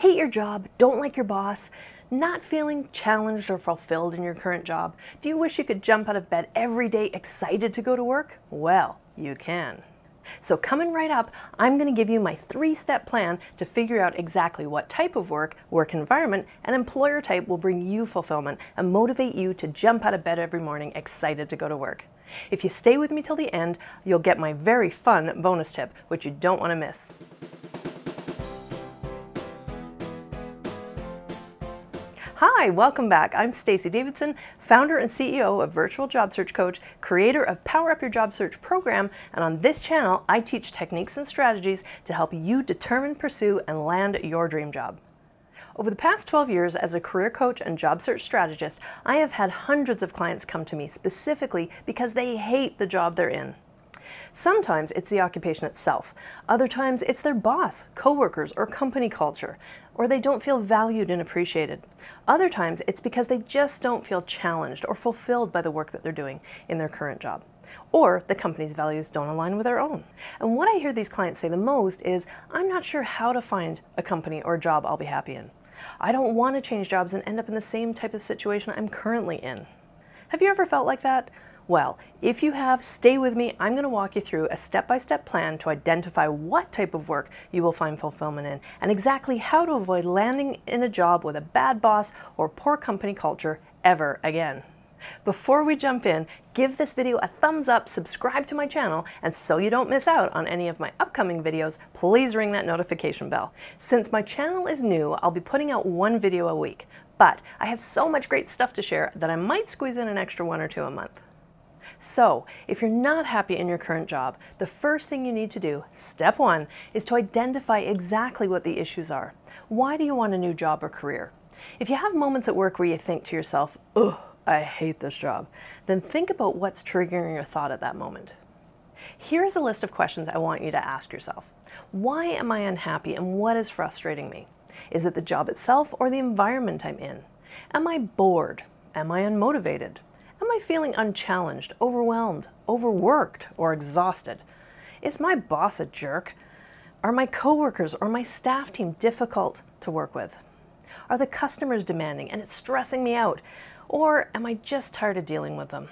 Hate your job, don't like your boss, not feeling challenged or fulfilled in your current job? Do you wish you could jump out of bed every day excited to go to work? Well, you can. So coming right up, I'm going to give you my 3-step plan to figure out exactly what type of work environment, and employer type will bring you fulfillment and motivate you to jump out of bed every morning excited to go to work. If you stay with me till the end, you'll get my very fun bonus tip, which you don't want to miss. Hi, welcome back. I'm Stacey Davidson, founder and CEO of Virtual Job Search Coach, creator of Power Up Your Job Search program, and on this channel, I teach techniques and strategies to help you determine, pursue, and land your dream job. Over the past 12 years as a career coach and job search strategist, I have had hundreds of clients come to me specifically because they hate the job they're in. Sometimes it's the occupation itself. Other times it's their boss, coworkers, or company culture, or they don't feel valued and appreciated. Other times it's because they just don't feel challenged or fulfilled by the work that they're doing in their current job, or the company's values don't align with their own. And what I hear these clients say the most is, I'm not sure how to find a company or a job I'll be happy in. I don't want to change jobs and end up in the same type of situation I'm currently in. Have you ever felt like that? Well, if you have, stay with me. I'm going to walk you through a step-by-step plan to identify what type of work you will find fulfillment in and exactly how to avoid landing in a job with a bad boss or poor company culture ever again. Before we jump in, give this video a thumbs up, subscribe to my channel, and so you don't miss out on any of my upcoming videos, please ring that notification bell. Since my channel is new, I'll be putting out one video a week, but I have so much great stuff to share that I might squeeze in an extra 1 or 2 a month. So, if you're not happy in your current job, the first thing you need to do, step 1, is to identify exactly what the issues are. Why do you want a new job or career? If you have moments at work where you think to yourself, ugh, I hate this job, then think about what's triggering your thought at that moment. Here's a list of questions I want you to ask yourself. Why am I unhappy and what is frustrating me? Is it the job itself or the environment I'm in? Am I bored? Am I unmotivated? Am I feeling unchallenged, overwhelmed, overworked, or exhausted? Is my boss a jerk? Are my coworkers or my staff team difficult to work with? Are the customers demanding and it's stressing me out? Or am I just tired of dealing with them?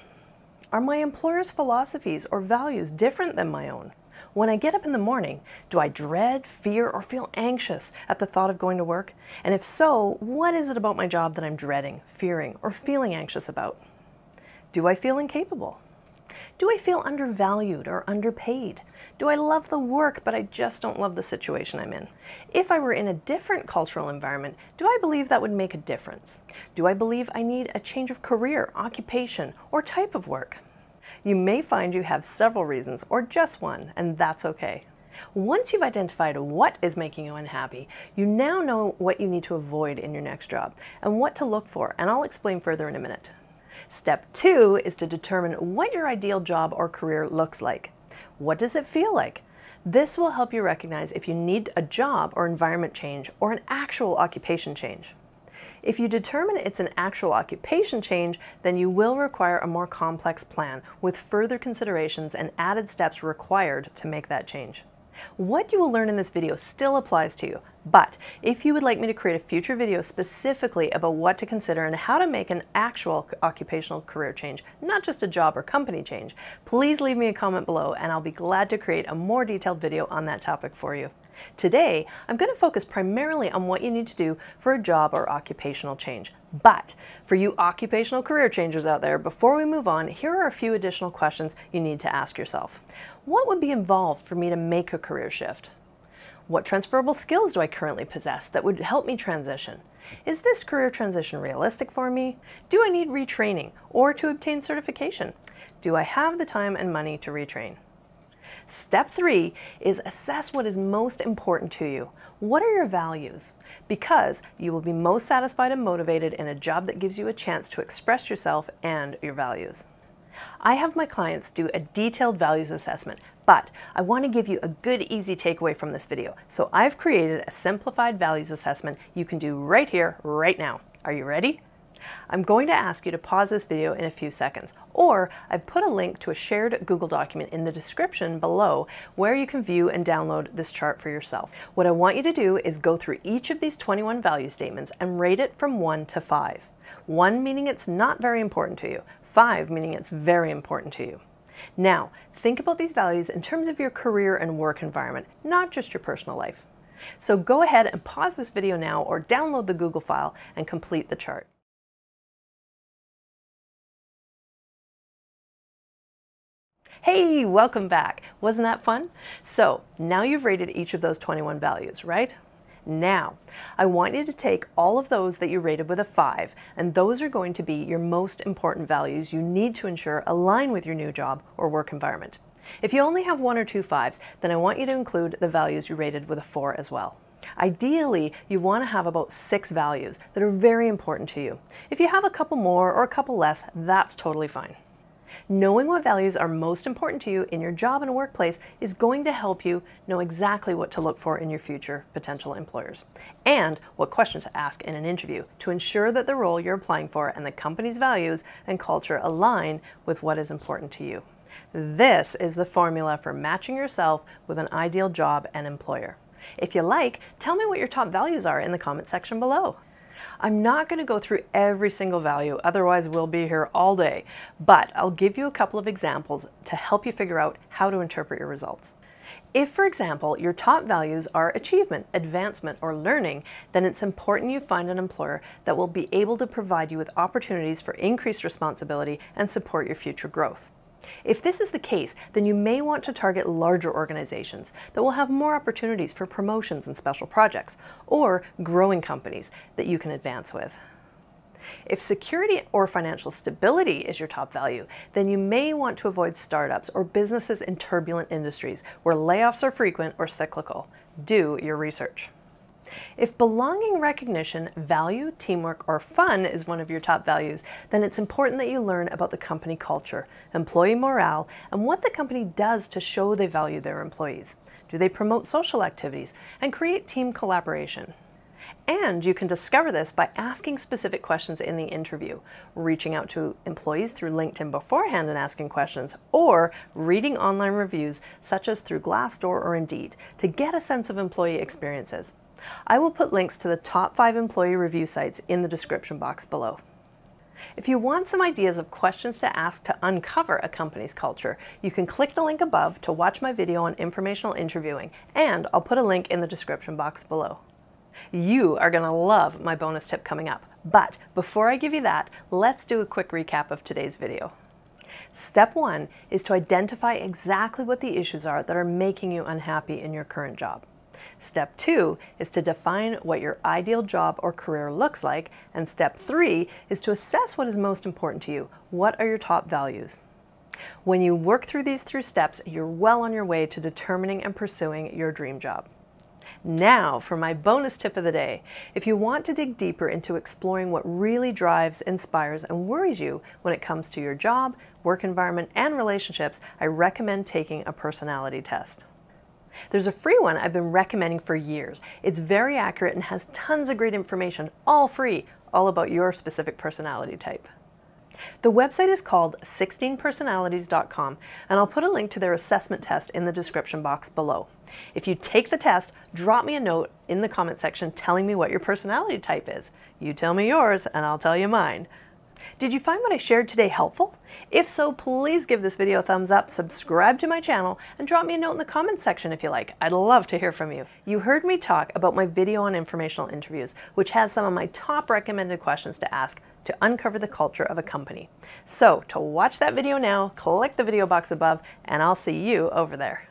Are my employer's philosophies or values different than my own? When I get up in the morning, do I dread, fear, or feel anxious at the thought of going to work? And if so, what is it about my job that I'm dreading, fearing, or feeling anxious about? Do I feel incapable? Do I feel undervalued or underpaid? Do I love the work, but I just don't love the situation I'm in? If I were in a different cultural environment, do I believe that would make a difference? Do I believe I need a change of career, occupation, or type of work? You may find you have several reasons, or just one, and that's okay. Once you've identified what is making you unhappy, you now know what you need to avoid in your next job and what to look for, and I'll explain further in a minute. Step 2 is to determine what your ideal job or career looks like. What does it feel like? This will help you recognize if you need a job or environment change or an actual occupation change. If you determine it's an actual occupation change, then you will require a more complex plan with further considerations and added steps required to make that change. What you will learn in this video still applies to you, but if you would like me to create a future video specifically about what to consider and how to make an actual occupational career change, not just a job or company change, please leave me a comment below and I'll be glad to create a more detailed video on that topic for you. Today, I'm going to focus primarily on what you need to do for a job or occupational change. But for you occupational career changers out there, before we move on, here are a few additional questions you need to ask yourself. What would be involved for me to make a career shift? What transferable skills do I currently possess that would help me transition? Is this career transition realistic for me? Do I need retraining or to obtain certification? Do I have the time and money to retrain? Step 3 is assess what is most important to you. What are your values? Because you will be most satisfied and motivated in a job that gives you a chance to express yourself and your values. I have my clients do a detailed values assessment, but I want to give you a good, easy takeaway from this video. So I've created a simplified values assessment you can do right here, right now. Are you ready? I'm going to ask you to pause this video in a few seconds, or I've put a link to a shared Google document in the description below where you can view and download this chart for yourself. What I want you to do is go through each of these 21 value statements and rate it from 1 to 5. 1 meaning it's not very important to you, 5 meaning it's very important to you. Now, think about these values in terms of your career and work environment, not just your personal life. So go ahead and pause this video now or download the Google file and complete the chart. Hey, welcome back. Wasn't that fun? So now you've rated each of those 21 values, right? Now, I want you to take all of those that you rated with a 5, and those are going to be your most important values you need to ensure align with your new job or work environment. If you only have 1 or 2 5s, then I want you to include the values you rated with a 4 as well. Ideally, you want to have about 6 values that are very important to you. If you have a couple more or a couple less, that's totally fine. Knowing what values are most important to you in your job and workplace is going to help you know exactly what to look for in your future potential employers and what questions to ask in an interview to ensure that the role you're applying for and the company's values and culture align with what is important to you. This is the formula for matching yourself with an ideal job and employer. If you like, tell me what your top values are in the comment section below. I'm not going to go through every single value, otherwise we'll be here all day, but I'll give you a couple of examples to help you figure out how to interpret your results. If, for example, your top values are achievement, advancement, or learning, then it's important you find an employer that will be able to provide you with opportunities for increased responsibility and support your future growth. If this is the case, then you may want to target larger organizations that will have more opportunities for promotions and special projects, or growing companies that you can advance with. If security or financial stability is your top value, then you may want to avoid startups or businesses in turbulent industries where layoffs are frequent or cyclical. Do your research. If belonging, recognition, value, teamwork, or fun is one of your top values, then it's important that you learn about the company culture, employee morale, and what the company does to show they value their employees. Do they promote social activities and create team collaboration? And you can discover this by asking specific questions in the interview, reaching out to employees through LinkedIn beforehand and asking questions, or reading online reviews such as through Glassdoor or Indeed to get a sense of employee experiences. I will put links to the top 5 employee review sites in the description box below. If you want some ideas of questions to ask to uncover a company's culture, you can click the link above to watch my video on informational interviewing, and I'll put a link in the description box below. You are going to love my bonus tip coming up, but before I give you that, let's do a quick recap of today's video. Step 1 is to identify exactly what the issues are that are making you unhappy in your current job. Step 2 is to define what your ideal job or career looks like, and step 3 is to assess what is most important to you. What are your top values? When you work through these 3 steps, you're well on your way to determining and pursuing your dream job. Now for my bonus tip of the day. If you want to dig deeper into exploring what really drives, inspires, and worries you when it comes to your job, work environment, and relationships, I recommend taking a personality test. There's a free one I've been recommending for years. It's very accurate and has tons of great information, all free, all about your specific personality type. The website is called 16personalities.com, and I'll put a link to their assessment test in the description box below. If you take the test, drop me a note in the comment section telling me what your personality type is. You tell me yours, and I'll tell you mine. Did you find what I shared today helpful? If so, please give this video a thumbs up, subscribe to my channel, and drop me a note in the comments section if you like. I'd love to hear from you. You heard me talk about my video on informational interviews, which has some of my top recommended questions to ask to uncover the culture of a company. So to watch that video now, click the video box above, and I'll see you over there.